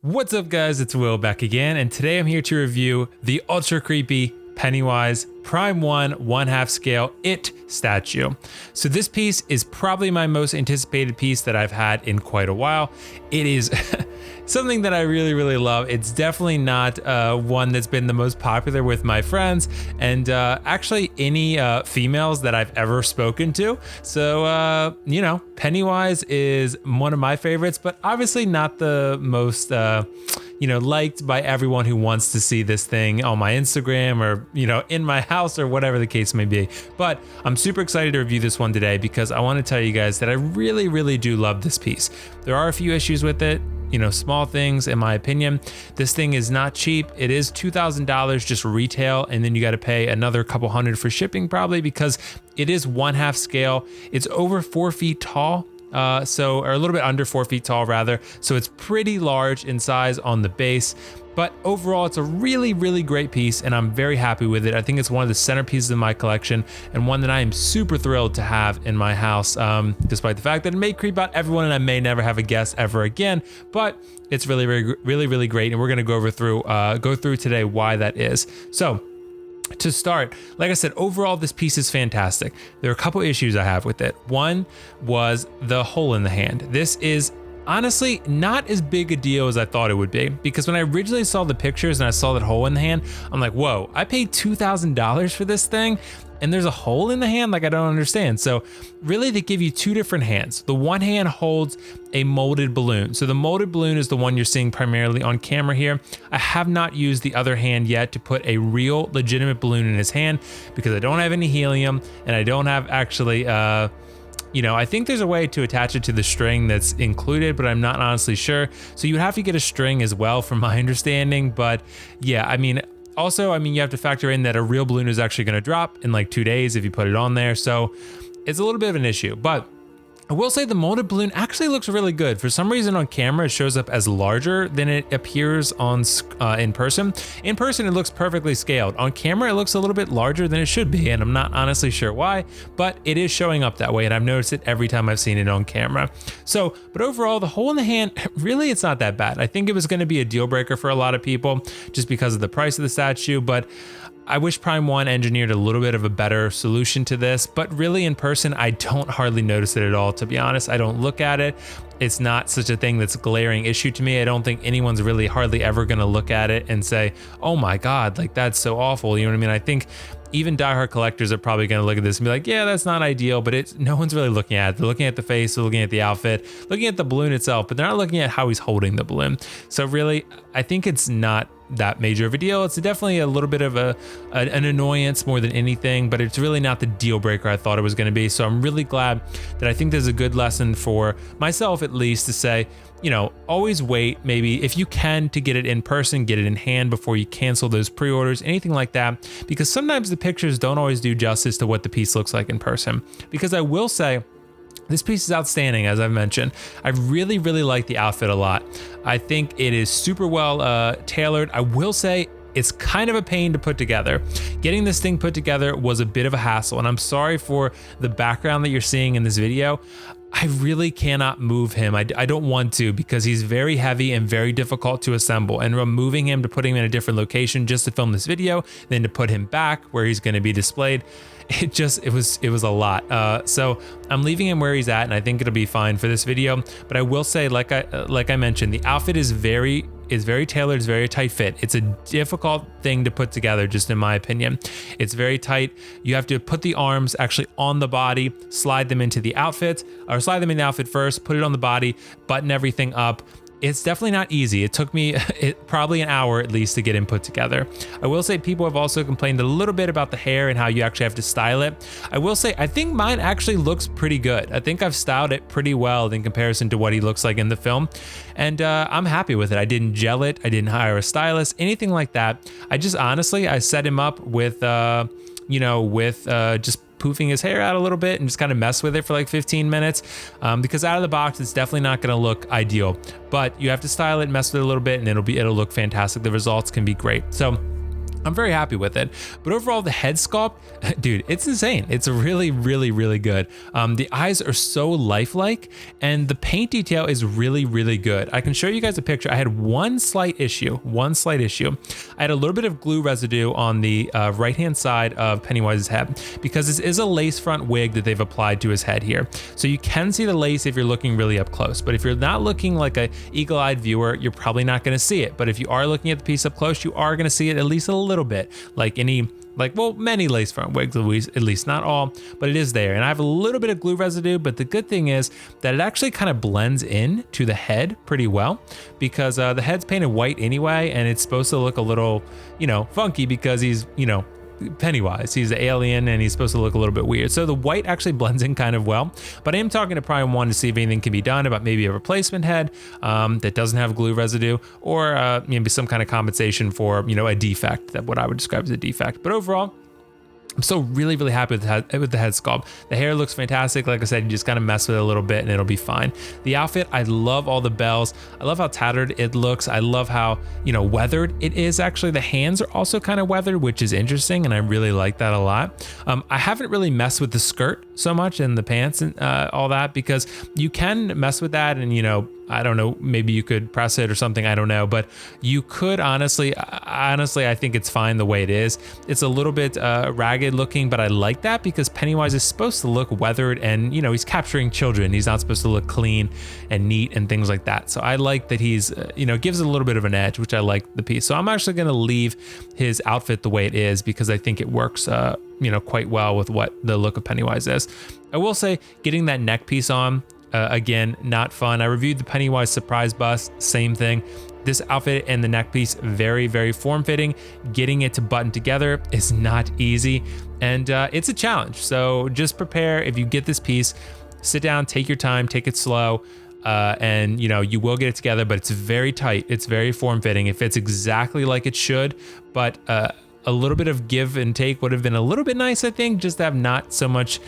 What's up guys, it's Will back again, and today I'm here to review the ultra creepy Pennywise Prime 1 1/2 scale It statue. So this piece is probably my most anticipated piece that I've had in quite a while. It is something that I really love. It's definitely not one that's been the most popular with my friends and actually any females that I've ever spoken to. So, you know, Pennywise is one of my favorites, but obviously not the most liked by everyone who wants to see this thing on my Instagram or, in my house or whatever the case may be. But I'm super excited to review this one today because I want to tell you guys that I really do love this piece. There are a few issues with it, small things in my opinion. This thing is not cheap. It is $2,000 just retail, and then you got to pay another couple hundred for shipping probably because it is 1/2 scale. It's over 4 feet tall. Or a little bit under 4 feet tall rather. So it's pretty large in size on the base, but overall it's a really great piece and I'm very happy with it. I think it's one of the centerpieces of my collection and one that I am super thrilled to have in my house, despite the fact that it may creep out everyone and I may never have a guest ever again, but it's really great. And we're gonna go through today why that is. So, to start, like I said, overall, this piece is fantastic. There are a couple issues I have with it. One was the hole in the hand. This is honestly not as big a deal as I thought it would be, because when I originally saw the pictures and I saw that hole in the hand, I'm like, whoa, I paid $2,000 for this thing and there's a hole in the hand? Like, I don't understand. So really they give you two different hands. The one hand holds a molded balloon. So the molded balloon is the one you're seeing primarily on camera here. I have not used the other hand yet to put a real legitimate balloon in his hand because I don't have any helium and I don't have actually, I think there's a way to attach it to the string that's included, but I'm not honestly sure. So you would have to get a string as well from my understanding. But yeah, also, you have to factor in that a real balloon is actually going to drop in like 2 days if you put it on there. So it's a little bit of an issue, but I will say the molded balloon actually looks really good. For some reason on camera, it shows up as larger than it appears on in person. In person, it looks perfectly scaled. On camera, it looks a little bit larger than it should be, and I'm not honestly sure why, but it is showing up that way, and I've noticed it every time I've seen it on camera. So, but overall, the hole in the hand, really, it's not that bad. I think it was going to be a deal breaker for a lot of people just because of the price of the statue, but I wish Prime 1 engineered a little bit of a better solution to this, but really in person, I don't hardly notice it at all, to be honest. I don't look at it. It's not such a thing that's a glaring issue to me. I don't think anyone's really hardly ever gonna look at it and say, oh my God, like that's so awful. You know what I mean? I think even diehard collectors are probably gonna look at this and be like, yeah, that's not ideal, but no one's really looking at it. They're looking at the face, they're looking at the outfit, looking at the balloon itself, but they're not looking at how he's holding the balloon. So really, I think it's not that major of a deal. It's definitely a little bit of an annoyance more than anything, but it's really not the deal breaker I thought it was gonna be. So I'm really glad that I think there's a good lesson for myself at least to say, always wait, maybe if you can, to get it in person, get it in hand before you cancel those pre-orders, anything like that, because sometimes the pictures don't always do justice to what the piece looks like in person. Because I will say, this piece is outstanding, as I've mentioned. I really like the outfit a lot. I think it is super well tailored. I will say it's kind of a pain to put together. Getting this thing put together was a bit of a hassle, and I'm sorry for the background that you're seeing in this video. I really cannot move him. I don't want to because he's very heavy and very difficult to assemble, and moving him to putting him in a different location just to film this video, then to put him back where he's going to be displayed, it was a lot. So I'm leaving him where he's at, and I think it'll be fine for this video. But I will say, like I mentioned, the outfit is very tailored, it's very tight fit. It's a difficult thing to put together, just in my opinion. It's very tight. You have to put the arms actually on the body, slide them into the outfit, or slide them in the outfit first, put it on the body, button everything up. It's definitely not easy. It took me probably an hour at least to get him put together. I will say people have also complained a little bit about the hair and how you actually have to style it. I will say, I think mine actually looks pretty good. I think I've styled it pretty well in comparison to what he looks like in the film. And I'm happy with it. I didn't gel it. I didn't hire a stylist, anything like that. I just honestly, I set him up with, just poofing his hair out a little bit and just kind of mess with it for like 15 minutes because out of the box it's definitely not going to look ideal, but you have to style it, mess with it a little bit, and it'll look fantastic. The results can be great. So I'm very happy with it. But overall, the head sculpt, dude, it's insane. It's really, really, really good. The eyes are so lifelike, and the paint detail is really, really good. I can show you guys a picture. I had one slight issue. I had a little bit of glue residue on the right-hand side of Pennywise's head, because this is a lace front wig that they've applied to his head here. So you can see the lace if you're looking really up close. But if you're not looking like a eagle-eyed viewer, you're probably not going to see it. But if you are looking at the piece up close, you are going to see it at least a little bit, many lace front wigs, at least not all, but it is there. And I have a little bit of glue residue, but the good thing is that it actually kind of blends in to the head pretty well, because the head's painted white anyway, and it's supposed to look a little, funky because he's, Pennywise. He's an alien and he's supposed to look a little bit weird. So the white actually blends in kind of well, but I am talking to Prime 1 to see if anything can be done about maybe a replacement head that doesn't have glue residue, or maybe some kind of compensation for, a defect, that what I would describe as a defect. But overall, I'm still really, really happy with the head sculpt. The hair looks fantastic. Like I said, you just kind of mess with it a little bit and it'll be fine. The outfit, I love all the bells. I love how tattered it looks. I love how, weathered it is. Actually, the hands are also kind of weathered, which is interesting, and I really like that a lot. I haven't really messed with the skirt so much and the pants and all that, because you can mess with that and, I don't know, maybe you could press it or something, I don't know, but you could honestly, I think it's fine the way it is. It's a little bit ragged looking, but I like that because Pennywise is supposed to look weathered and, he's capturing children. He's not supposed to look clean and neat and things like that. So I like that he's, gives it a little bit of an edge, which I like the piece. So I'm actually going to leave his outfit the way it is because I think it works, quite well with what the look of Pennywise is. I will say getting that neck piece on, again, not fun. I reviewed the Pennywise surprise bust, same thing. This outfit and the neck piece, very, very form-fitting. Getting it to button together is not easy, and it's a challenge. So just prepare. If you get this piece, sit down, take your time, take it slow, and you will get it together, but it's very tight. It's very form-fitting. It fits exactly like it should, but a little bit of give and take would have been a little bit nice, I think, just to have not so much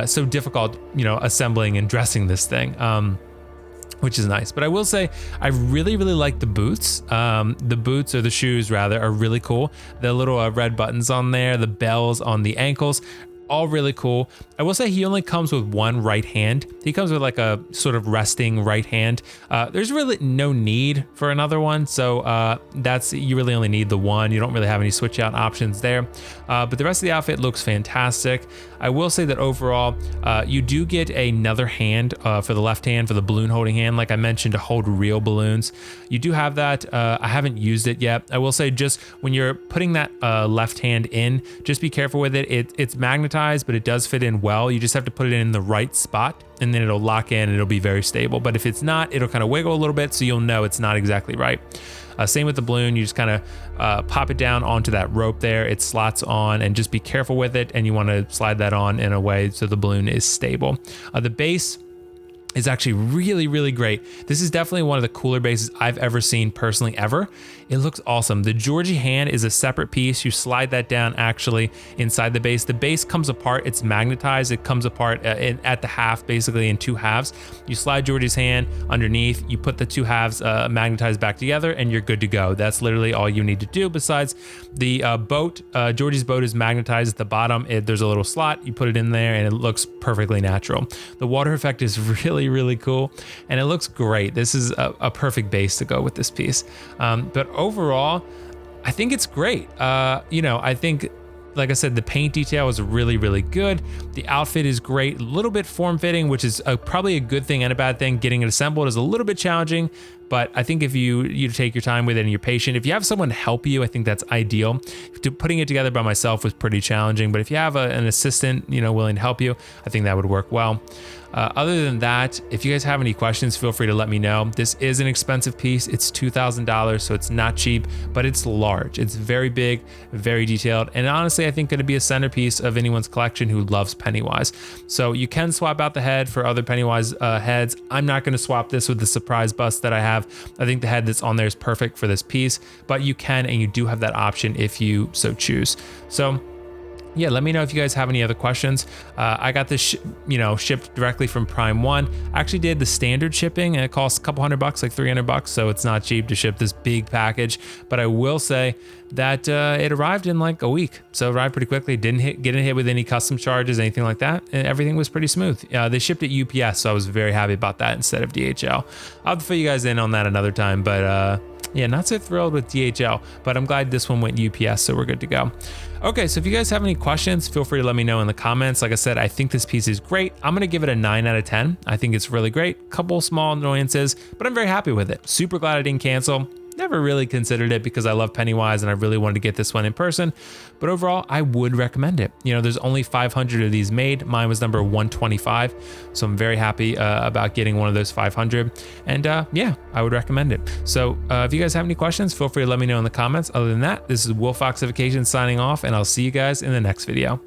so difficult, assembling and dressing this thing, which is nice. But I will say, I really, really like the boots. The boots, or the shoes rather, are really cool. The little red buttons on there, the bells on the ankles, all really cool. I will say he only comes with one right hand. He comes with like a sort of resting right hand. There's really no need for another one. So you really only need the one. You don't really have any switch out options there. But the rest of the outfit looks fantastic. I will say that overall, you do get another hand for the left hand, for the balloon holding hand, like I mentioned, to hold real balloons. You do have that. I haven't used it yet. I will say, just when you're putting that left hand in, just be careful with it. It's magnetized, but it does fit in well. You just have to put it in the right spot, and then it'll lock in and it'll be very stable. But if it's not, it'll kind of wiggle a little bit, so you'll know it's not exactly right. Same with the balloon. You just kind of pop it down onto that rope there. It slots on, and just be careful with it. And you want to slide that on in a way so the balloon is stable. The base is actually really, really great. This is definitely one of the cooler bases I've ever seen personally ever. It looks awesome. The Georgie hand is a separate piece. You slide that down actually inside the base. The base comes apart. It's magnetized. It comes apart at the half, basically in two halves. You slide Georgie's hand underneath. You put the two halves magnetized back together, and you're good to go. That's literally all you need to do. Besides the boat, Georgie's boat is magnetized at the bottom. There's a little slot. You put it in there, and it looks perfectly natural. The water effect is really, really cool, and it looks great. This is a perfect base to go with this piece. But overall, I think it's great. I think, like I said, the paint detail is really, really good. The outfit is great, a little bit form-fitting, which is probably a good thing and a bad thing. Getting it assembled is a little bit challenging, but I think if you take your time with it and you're patient, if you have someone help you, I think that's ideal. Putting it together by myself was pretty challenging, but if you have an assistant, willing to help you, I think that would work well. Other than that, if you guys have any questions, feel free to let me know. This is an expensive piece. It's $2,000, so it's not cheap, but it's large. It's very big, very detailed, and honestly, I think going to be a centerpiece of anyone's collection who loves Pennywise. So you can swap out the head for other Pennywise heads. I'm not going to swap this with the surprise bust that I have. I think the head that's on there is perfect for this piece, but you can, and you do have that option if you so choose. So yeah, let me know if you guys have any other questions. I got this, shipped directly from Prime One. I actually did the standard shipping, and it costs a couple $100, like $300. So it's not cheap to ship this big package. But I will say that it arrived in like a week, so it arrived pretty quickly. Didn't get hit with any custom charges, anything like that, and everything was pretty smooth. They shipped it UPS, so I was very happy about that instead of DHL. I'll have to fill you guys in on that another time, but yeah, not so thrilled with DHL, but I'm glad this one went UPS, so we're good to go. Okay, so if you guys have any questions, feel free to let me know in the comments. Like I said, I think this piece is great. I'm gonna give it a 9 out of 10. I think it's really great. Couple small annoyances, but I'm very happy with it. Super glad I didn't cancel. Never really considered it because I love Pennywise and I really wanted to get this one in person. But overall, I would recommend it. There's only 500 of these made. Mine was number 125. So I'm very happy about getting one of those 500. And yeah, I would recommend it. So if you guys have any questions, feel free to let me know in the comments. Other than that, this is WillFoxification signing off, and I'll see you guys in the next video.